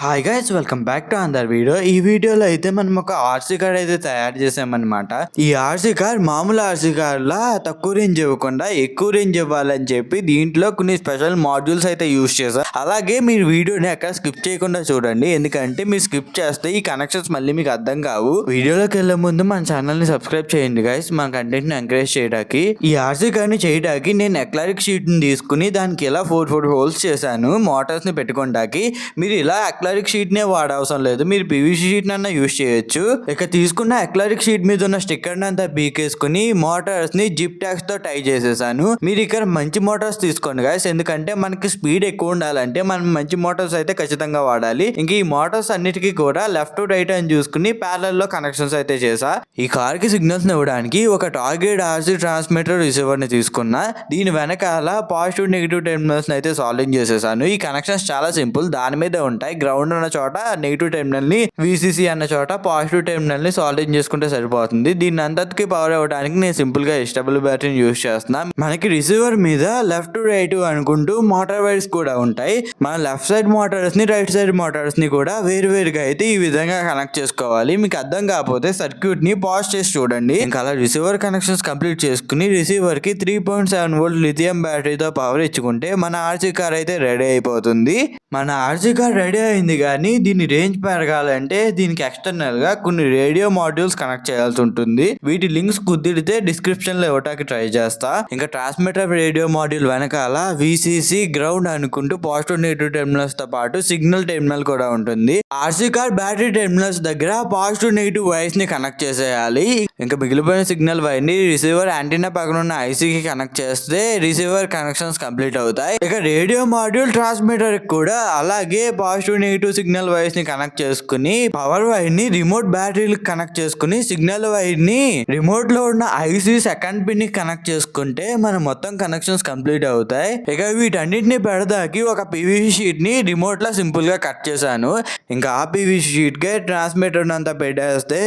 Hi guys, welcome back to another video. ఈ వీడియోలో అయితే మనం ఒక ఆర్సీ కార్ అయితే తయారు చేసామన్నమాట. ఈ ఆర్సీ కార్ మామూలు ఆర్సీ కార్ లా తక్కువ రేంజ్ ఇవ్వకుండా ఎక్కువ రేంజ్ ఇవ్వాలని చెప్పి దీంట్లో కొన్ని స్పెషల్ మాడ్యూల్స్ అయితే యూస్ చేశారు. అలాగే మీరు వీడియోని ఎక్కడ స్కిప్ చేయకుండా చూడండి, ఎందుకంటే మీరు స్కిప్ చేస్తే ఈ కనెక్షన్స్ మళ్ళీ మీకు అర్థం కావు. వీడియోలోకి వెళ్లే ముందు మన ఛానల్ ని సబ్స్క్రైబ్ చేయండి గైస్, మన కంటెంట్ ని ఎంకరేజ్ చేయడానికి. ఈ ఆర్సీ కార్ ని చేయడానికి నేను ఎక్లారిక్ షీట్ ని తీసుకుని దానికి ఇలా 4 హోల్స్ చేశాను మోటార్స్ ని పెట్టుకోవడానికి. మీరు ఇలా ఎక్లారిక్ షీట్ నే వాడవసరం లేదు, మీరు పీవీసీ షీట్ నన్నా యూజ్ చేయొచ్చు. ఇక తీసుకున్న ఎక్లారిక్ షీట్ మీద ఉన్న స్టిక్కర్ అంతా పీకేసుకుని మోటార్స్ ని జిప్ ట్యాక్స్ తో టై చేసేసాను. మీరు ఇక్కడ మంచి మోటార్స్ తీసుకోండి గైస్, ఎందుకంటే మనకి స్పీడ్ ఎక్కువ ఉండాలంటే మనం మంచి మోటార్స్ అయితే ఖచ్చితంగా వాడాలి. ఇంక ఈ మోటార్స్ అన్నిటికీ కూడా లెఫ్ట్ టు రైట్ అని చూసుకుని ప్యారల్ లో కనెక్షన్స్ అయితే చేసా. ఈ కార్ కి సిగ్నల్స్ ఇవ్వడానికి ఒక టార్గెట్ ఆర్సీ ట్రాన్స్మిటర్ రిసీవర్ ని తీసుకున్నా. దీని వెనకాల పాజిటివ్ నెగిటివ్ టెర్మినల్స్ అయితే సాల్వింగ్ చేసేసాను. ఈ కనెక్షన్స్ చాలా సింపుల్, దాని మీదే ఉంటాయి. గ్రౌండ్ అన్న చోట నెగిటివ్ టెర్మినల్ ని, విసిసి అన్న చోట పాజిటివ్ టెర్మినల్ ని సాల్వింగ్ చేసుకుంటే సరిపోతుంది. దీన్ని అంతటికి పవర్ ఇవ్వడానికి నేను సింపుల్ గా ఎస్టబుల్ బ్యాటరీని యూజ్ చేస్తున్నా. మనకి రిసీవర్ మీద లెఫ్ట్ టు రైట్ అనుకుంటూ మోటార్ వైర్స్ కూడా ఉంటాయి. మన లెఫ్ట్ సైడ్ మోటార్స్ ని, రైట్ సైడ్ మోటార్స్ ని కూడా వేరువేరుగా అయితే ఈ విధంగా కనెక్ట్ చేసుకోవాలి. మీకు అర్థం కాకపోతే సర్క్యూట్ ని పాజ్ చేసి చూడండి. ఇంకా అలా రిసీవర్ కనెక్షన్స్ కంప్లీట్ చేసుకుని రిసీవర్ కి 3.7 వోల్ట్ లిథియం బ్యాటరీతో పవర్ ఇచ్చుకుంటే మన ఆర్సీ కార్ అయితే రెడీ అయిపోతుంది. మన ఆర్సీ కార్ రెడీ అయింది, కానీ దీని రేంజ్ పెరగాలంటే దీనికి ఎక్స్టర్నల్ గా కొన్ని రేడియో మాడ్యూల్స్ కనెక్ట్ చేయాల్సి ఉంటుంది. వీటి లింక్స్ కుదిరితే డిస్క్రిప్షన్ లో ఇవ్వడానికి ట్రై చేస్తా. ఇంకా ట్రాన్స్మిటర్ రేడియో మాడ్యూల్ వెనకాల విసిసి గ్రౌండ్ అనుకుంటూ పాజిటివ్ నెగిటివ్ టెర్మినల్స్ తో పాటు సిగ్నల్ టెర్మినల్ కూడా ఉంటుంది. ఆర్సీ కార్ బ్యాటరీ టెర్మినల్స్ దగ్గర పాజిటివ్ నెగిటివ్ వైర్స్ ని కనెక్ట్ చేసేయాలి. ఇంకా మిగిలిపోయిన సిగ్నల్ వైర్ ని రిసీవర్ యాంటీనా పక్కన ఉన్న ఐసీకి కనెక్ట్ చేస్తే రిసీవర్ కనెక్షన్స్ కంప్లీట్ అవుతాయి. ఇక రేడియో మాడ్యూల్ ట్రాన్స్మిటర్ కూడా అలాగే పాజిటివ్ నెగిటివ్ సిగ్నల్ వైర్స్ ని కనెక్ట్ చేసుకుని పవర్ వైర్ ని రిమోట్ బ్యాటరీలకు కనెక్ట్ చేసుకుని సిగ్నల్ వైర్ ని రిమోట్ లో ఉన్న ఐసీ సెకండ్ పిన్ ని కనెక్ట్ చేసుకుంటే మన మొత్తం కనెక్షన్స్ కంప్లీట్ అవుతాయి. ఇక వీటన్నిటిని పెడదాకి ఒక పీవీసీ షీట్ ని రిమోట్ లో సింపుల్ గా కట్ చేశాను. ఇంకా ఆ పీవీసీ షీట్ కే ట్రాన్స్మిటర్ అంతా పెట్టేస్తే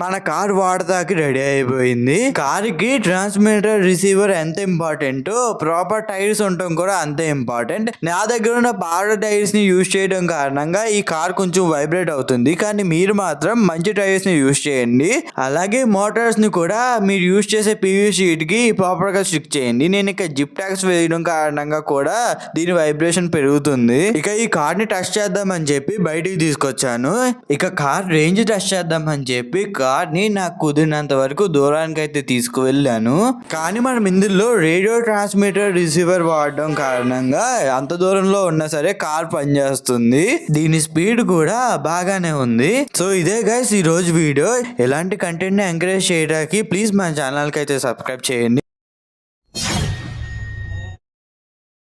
మన కార్ వాడతాకి రెడీ అయిపోయింది. కార్ కి ట్రాన్స్మిటర్ రిసీవర్ ఎంత ఇంపార్టెంట్, ప్రాపర్ టైర్స్ ఉండటం కూడా అంతే ఇంపార్టెంట్. నా దగ్గర ఉన్న పాత టైర్స్ ని యూజ్ చేయడం కారణంగా ఈ కార్ కొంచెం వైబ్రేట్ అవుతుంది, కానీ మీరు మాత్రం మంచి టైర్స్ ని యూజ్ చేయండి. అలాగే మోటార్స్ ని కూడా మీరు యూజ్ చేసే పీవీసీ షీట్ కి ప్రాపర్ గా స్టిక్ చేయండి. నేను ఇక జిప్ ట్యాక్స్ వేయడం కారణంగా కూడా దీని వైబ్రేషన్ పెరుగుతుంది. ఇక ఈ కార్ ని టెస్ట్ చేద్దామని చెప్పి బయటికి తీసుకొచ్చాను. ఇక కార్ రేంజ్ టెస్ట్ చేద్దామని చెప్పి కార్ ని నాకు కుదిరినంత వరకు దూరానికి అయితే తీసుకువెళ్ళాను. కానీ మనం ఇందులో రేడియో ట్రాన్స్మిటర్ రిసీవర్ వాడడం కారణంగా అంత దూరంలో ఉన్నా సరే కార్ పనిచేస్తుంది. దీని స్పీడ్ కూడా బాగానే ఉంది. సో ఇదే గైస్ ఈ రోజు వీడియో. ఎలాంటి కంటెంట్ ని ఎంకరేజ్ చేయడానికి ప్లీజ్ మన ఛానల్ కి అయితే సబ్స్క్రైబ్ చేయండి.